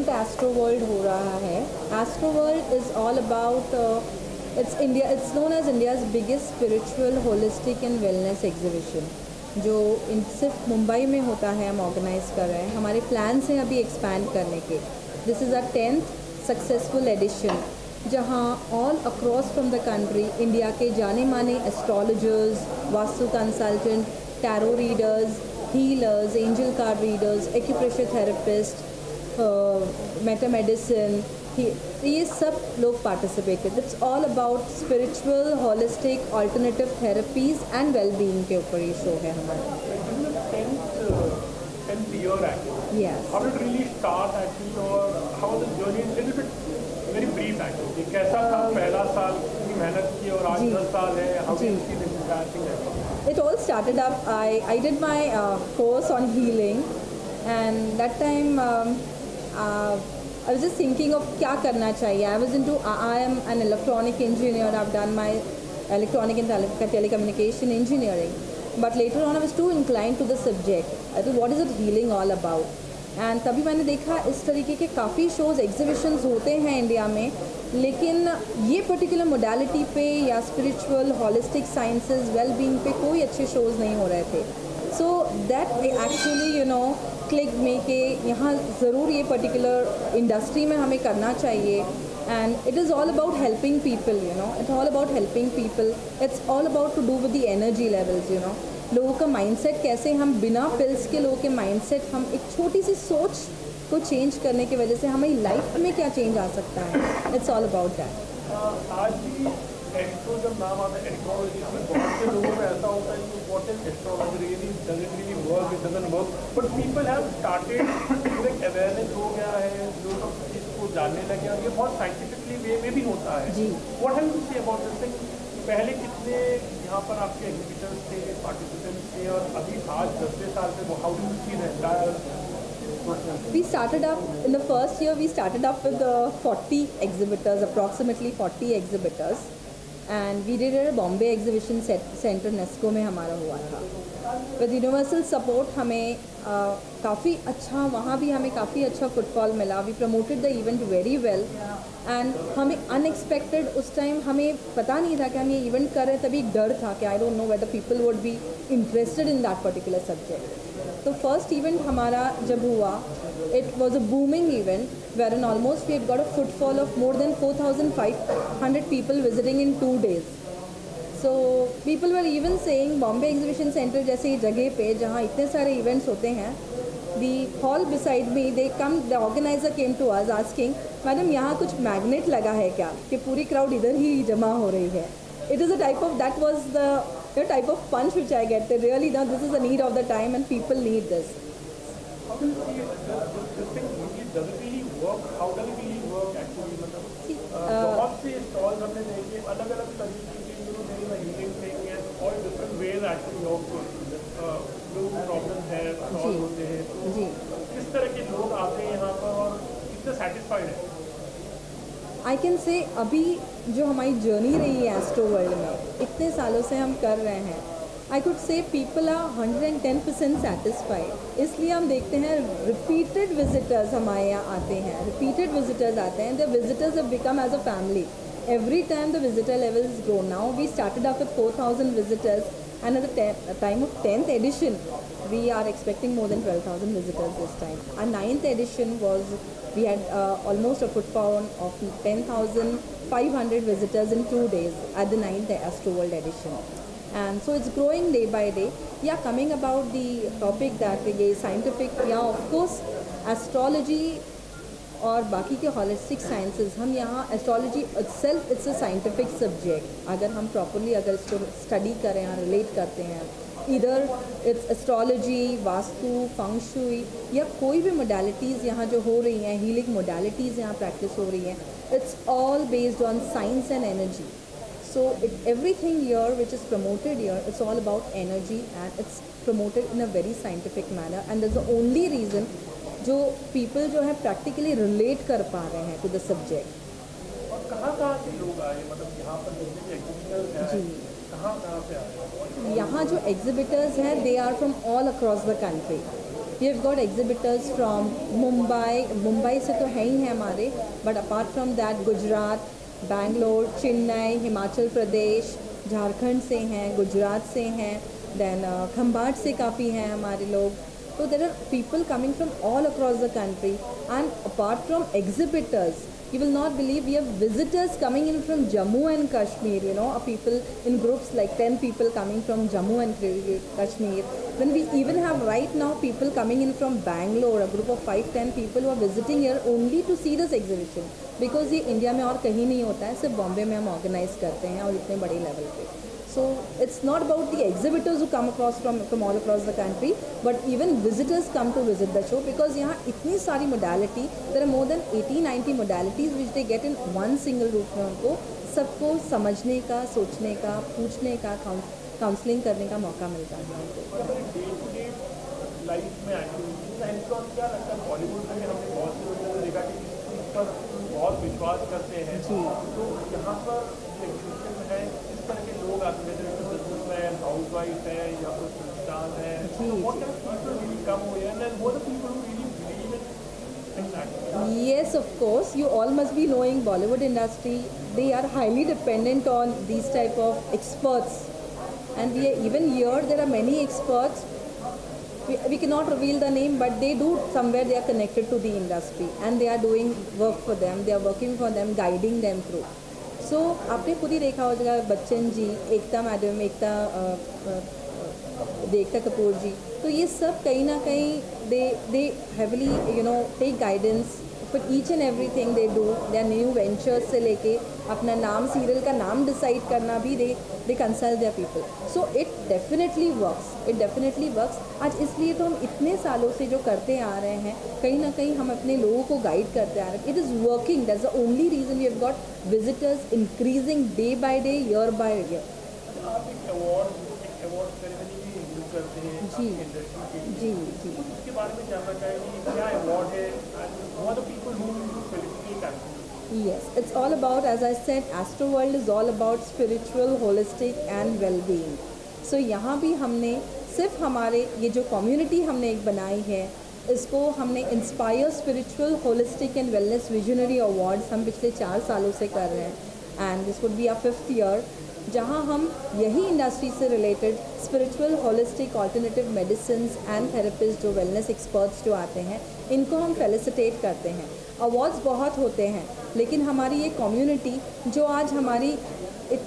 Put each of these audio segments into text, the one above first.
10th astro world हो रहा है। Astro World is all about its known as India's biggest spiritual holistic and wellness exhibition, जो सिर्फ मुंबई में होता है। हम ऑर्गेनाइज कर रहे हैं, हमारे प्लान्स हैं अभी एक्सपैंड करने के। This is a 10th successful edition, जहाँ all across from the country India के जाने माने astrologers, vastu consultant, tarot readers, healers, angel card readers, acupressure therapist, meta medicine, ये सब लोग पार्टिसिपेट करते। It's all about spiritual, holistic, alternative therapies and wellbeing के ऊपर ये शो है हमारा। Yes. How did it really start actually, or how was the journey? A little bit very brief actually. कैसा था पहला साल की मेहनत की और आज 10 साल है? How did you see the entire thing? It all started up. I did my course on healing, and that time I was just thinking of क्या करना चाहिए. I am an electronic engineer. I've done my electronic and telecommunication engineering. But later on I was too inclined to the subject. I thought, what is it healing all about? And तभी मैंने देखा इस तरीके के काफ़ी shows, exhibitions होते हैं India में, लेकिन ये पर्टिकुलर मोडालिटी पे या स्पिरिचुअल, हॉलिस्टिक साइंसेस, वेलबींग पे कोई अच्छे शोज़ नहीं हो रहे थे। सो दैट एक्चुअली क्लिक में कि यहाँ ज़रूर ये पर्टिकुलर इंडस्ट्री में हमें करना चाहिए। And it is all about helping people, it's all about helping people. It's all about to do with the energy levels, लोगों का माइंडसेट कैसे हम बिना पिल्स के, लोगों के माइंडसेट हम एक छोटी सी सोच को चेंज करने की वजह से हमारी लाइफ में क्या चेंज आ सकता है। It's all about that. आज भी एस्ट्रो जब नाम आता है एस्ट्रोलॉजी, बहुत से लोगों में ऐसा होता है कि what is astrology, really does it really work, it doesn't work, but people have started, एक अवेयरनेस हो गया है, जो सब इसको जानने लगे और ये बहुत साइंटिफिकली वे में भी होता है। जी, what have you say about this thing? पहले कितने यहाँ पर आपके एग्जीबिटर्स थे, पार्टिसिपेंट्स थे, और अभी आज 10 साल से how do you see the entire? We started up in the first year. We started up with 40 exhibitors, approximately 40 exhibitors, and we did a Bombay Exhibition Center Nesco में हमारा हुआ था। विद यूनिवर्सल सपोर्ट हमें काफ़ी अच्छा, वहाँ भी हमें काफ़ी अच्छा फुटफॉल मिला। We promoted the event very well, and हमें अनएक्सपेक्टेड, उस टाइम हमें पता नहीं था कि हम ये इवेंट कर रहे हैं, तभी एक डर था कि I don't know whether people would be interested in that particular subject. तो फर्स्ट इवेंट हमारा जब हुआ, it was a booming event wherein almost we had got a footfall of more than 4,500 people visiting in 2 days. So people were even saying Bombay Exhibition Center जैसे जगह पे जहाँ इतने सारे events होते हैं, the hall beside me, the organizer came to us asking, madam यहाँ कुछ मैग्नेट लगा है क्या कि पूरी क्राउड इधर ही जमा हो रही है। It is a type of, that was the type of punch which I get. Really, now this is the need of the time and people need this. How do you see this thing? Does it really work? How does it really work actually? बहुत से stalls हमने देखे, अलग अलग तरीके के healing thing and all different ways actually of जो problem है सॉल्व होते हैं। तो किस तरह के लोग आते हैं यहाँ पर और कितने सेटिस्फाइड हैं? आई कैन से अभी जो हमारी जर्नी रही है एस्ट्रो वर्ल्ड में, इतने सालों से हम कर रहे हैं, I could say people are 110% satisfied. इसलिए हम देखते हैं रिपीटेड विजिटर्स हमारे यहाँ आते हैं, रिपीटेड विजिटर्स आते हैं। The visitors have become as a family. Every time the visitor levels grow. Now we started off with 4,000 visitors, and at the time of 10th edition, we are expecting more than 12,000 visitors this time. Our 9th edition was, we had almost a footfall of 10,500 visitors in 2 days at the 9th Astro World edition. And so it's growing day by day. Yeah, coming about the topic that we scientific, yeah, of course, astrology और बाकी के holistic sciences, हम यहाँ astrology itself it's a scientific subject. अगर हम properly अगर इसको study करें और रिलेट करते हैं, इधर it's astrology, vastu, feng Shuey या कोई भी मोडालिटीज़ यहाँ जो हो रही हैं, हीलिंग मोडालिटीज़ यहाँ प्रैक्टिस हो रही हैं, it's all based on science and energy. So everything here which is promoted here, it's all about energy and it's promoted in a very scientific manner, and that's the only reason जो people जो है practically relate कर पा रहे हैं to the subject। और कहाँ से लोग आए, मतलब यहाँ पर जितने भी एग्जीबिटर्स हैं, जी, कहाँ से आए? यहाँ जो एग्जिबिटर्स हैं, they are from all across the country। We have got exhibitors from Mumbai से तो है ही हैं हमारे, but apart from that Gujarat, Bangalore, Chennai, Himachal Pradesh, Jharkhand से हैं, गुजरात से हैं, देन खंबाट से काफ़ी हैं हमारे लोग. So there are people coming from all across the country, and apart from exhibitors, you will not believe we have visitors coming in from Jammu and Kashmir, you know, people in groups like 10 people coming from Jammu and Kashmir. Then we even have right now people coming in from Bangalore, a group of 5-10 people who are visiting here only to see this exhibition, because ये India में और कहीं नहीं होता है, सिर्फ बॉम्बे में हम ऑर्गेनाइज करते हैं और इतने बड़े लेवल पे. So it's not about the exhibitors who come across from all across the country, but even visitors come to visit the show, because यहाँ इतनी सारी modality, there are more than 80-90 modalities which they get in one single roof में उनको सबको समझने का, सोचने का, पूछने का, काउंसलिंग करने का मौका मिलता है उनको. लाइफ में एक्टिविटीज क्या लगता है, बॉलीवुड में हमने बहुत से लोगों को देखा कि इस पर बहुत विश्वास करते हैं, तो यहाँ पर एग्जीबिशन है, इस तरह के लोग आते हैं, बिजनेसमैन, हाउस वाइफ है या फिर संस्थान है, what kind of people really come here and what are the people who really believe in that? Yes, of course. You all must be knowing Bollywood industry. They are highly dependent on these type of experts, and even here there are many experts. We cannot reveal the name, but they do somewhere, they are connected to the industry and they are doing work for them, they are working for them, guiding them through. So आपने खुद ही देखा होगा, बच्चन जी, एकता madam, Ekta Kapoor जी, तो ये सब कहीं ना कहीं they heavily take guidance for each and everything they do. their new ventures से लेके अपना नाम, सीरियल का नाम डिसाइड करना भी they consult their people. So it definitely works. आज इसलिए तो हम इतने सालों से जो करते आ रहे हैं, कहीं ना कहीं हम अपने लोगों को गाइड करते आ रहे हैं. It is working. That's the only reason we have got visitors increasing day by day, year by year. आप एक अवार्ड सेरेमनी भी यूज करते हैं इंडस्ट्री के लिए, जी उसके बारे में जानना चाहेंगे, क्या अवार्ड है and who are the people who felicitate actually? Yes, it's all about, as I said, Astroworld is all about spiritual, holistic and well-being. So यहाँ भी हमने सिर्फ हमारे ये जो कम्युनिटी हमने एक बनाई है, इसको हमने inspire spiritual, holistic and wellness visionary awards हम पिछले 4 सालों से कर रहे हैं, and this would be our 5th year, जहाँ हम यही इंडस्ट्री से related spiritual, holistic, alternative medicine and therapist, जो वेलनेस एक्सपर्ट्स जो आते हैं, इनको हम फेलिसिटेट करते हैं. अवार्ड्स बहुत होते हैं, लेकिन हमारी ये कम्युनिटी जो आज हमारी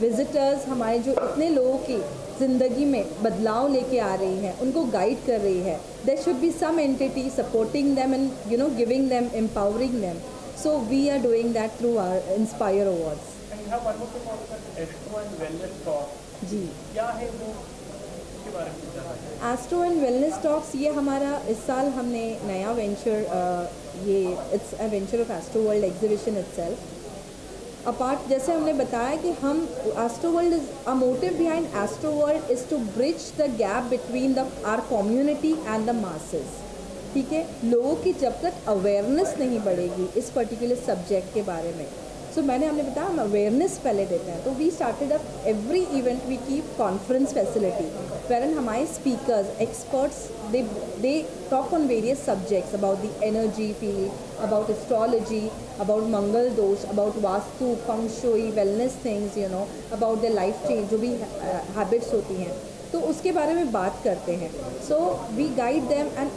विजिटर्स, हमारे जो इतने लोगों की ज़िंदगी में बदलाव लेके आ रही है, उनको गाइड कर रही है, there should be some entity supporting them and giving them, empowering them. So we are doing that through our inspire awards. Astro and wellness talk, जी क्या है वो, इसके बारे में जानना है. एस्ट्रो एंड वेलनेस टॉक्स ये हमारा इस साल हमने नया वेंचर, ये it's a venture of Astroworld exhibition itself. Apart, जैसे हमने बताया कि हम Astroworld is a motive behind Astroworld is to bridge the gap between the our community and the masses. ठीक है, लोगों की जब तक अवेयरनेस नहीं बढ़ेगी इस पर्टिकुलर सब्जेक्ट के बारे में, सो हमने बताया हम अवेयरनेस पहले देते हैं. तो we started up every event, we keep conference facility wherein हमारे speakers, experts, they talk on various subjects about the energy field, about astrology, about Mangal dosh, about vastu, feng shui, wellness things, about their life change, जो भी habits होती हैं, तो उसके बारे में बात करते हैं. So we guide them, and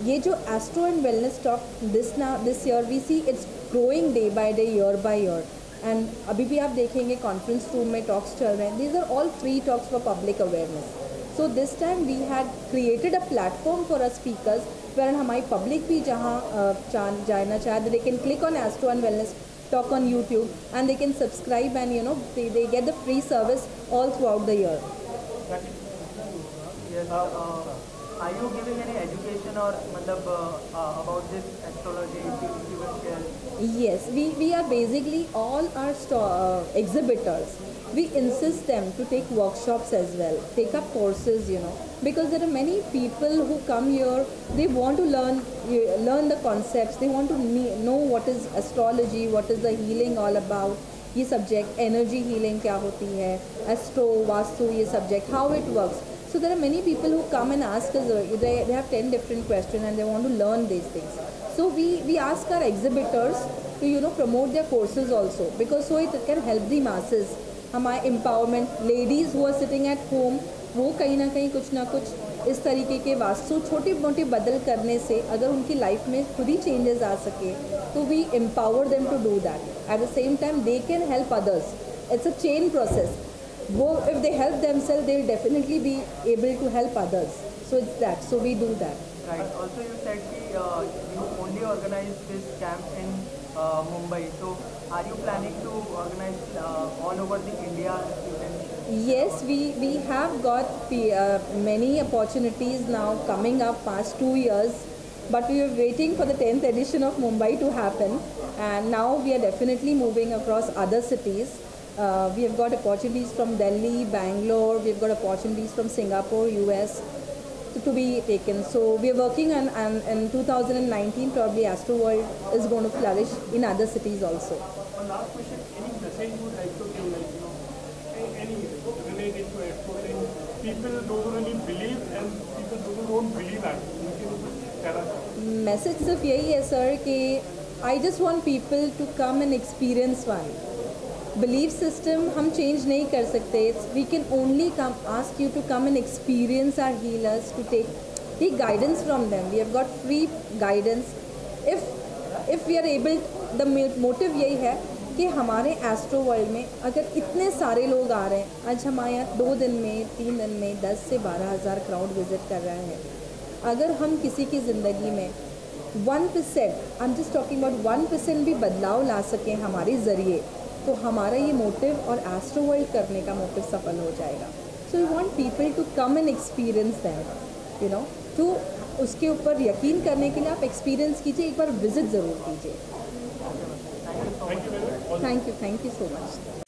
ये जो astro and wellness talk this year we see it's growing day by day, year by year. And अभी भी आप देखेंगे कॉन्फ्रेंस रूम में टॉक्स चल रहे हैं. These are all free talks for public awareness. So this time we had created a platform for a speakers where हमारी public भी जहाँ जाना चाहे, they can click on astro and wellness talk on YouTube and they can subscribe and they get the free service all throughout the year. Are you giving any education or about this astrology, if you will share? Yes, we are basically all our exhibitors. We insist them to take workshops as well, take up courses, because there are many people who come here, they want to learn the concepts, they want to know what is astrology, what is the healing all about. ये subject energy healing क्या होती है, astro, vastu, ये subject how it works. So there are many people who come and ask us, they have 10 different questions and they want to learn these things. So we ask our exhibitors to promote their courses also, because so it can help the masses. हमारे empowerment ladies who are sitting at home, वो कहीं ना कहीं कुछ ना कुछ इस तरीके के वास्तु छोटी मोटी बदल करने से अगर उनकी लाइफ में खुद ही चेंजेस आ सके तो we empower them to do that. At the same time they can help others. It's a chain process. वो if they help themselves they will definitely be able to help others. So it's that. So we do that. Right. Also, you said that you only organize this camp in Mumbai. So, are you planning to organize all over the India? Yes, we have got many opportunities now coming up past 2 years, but we are waiting for the 10th edition of Mumbai to happen, and now we are definitely moving across other cities. We have got opportunities from Delhi, Bangalore, we have got opportunities from Singapore, US to be taken. So we are working on, and in 2019 probably Astro World is going to flourish in other cities also. One last question, any message you would like to give, like, any related to Astro, people those who really believe and people those who don't believe actually, you can tell us. Message सिर्फ यही है sir कि I just want people to come and experience one. Belief system हम change नहीं कर सकते. We can only ask you to come and experience our healers, to take guidance from them. We have got free guidance. If we are able, the motive यही है कि हमारे astro world में अगर इतने सारे लोग आ रहे हैं, आज हमारे यहाँ 2 दिन में 3 दिन में 10 से 12,000 क्राउड विजिट कर रहा है. अगर हम किसी की ज़िंदगी में 1%, I am just talking about 1% भी बदलाव ला सकें हमारे ज़रिए, तो हमारा ये मोटिव और एस्ट्रो वर्ल्ड करने का मोटिव सफल हो जाएगा. So we want people to come and experience them, तो उसके ऊपर यकीन करने के लिए आप एक्सपीरियंस कीजिए, एक बार विजिट ज़रूर कीजिए. Thank you very much. Thank you so much.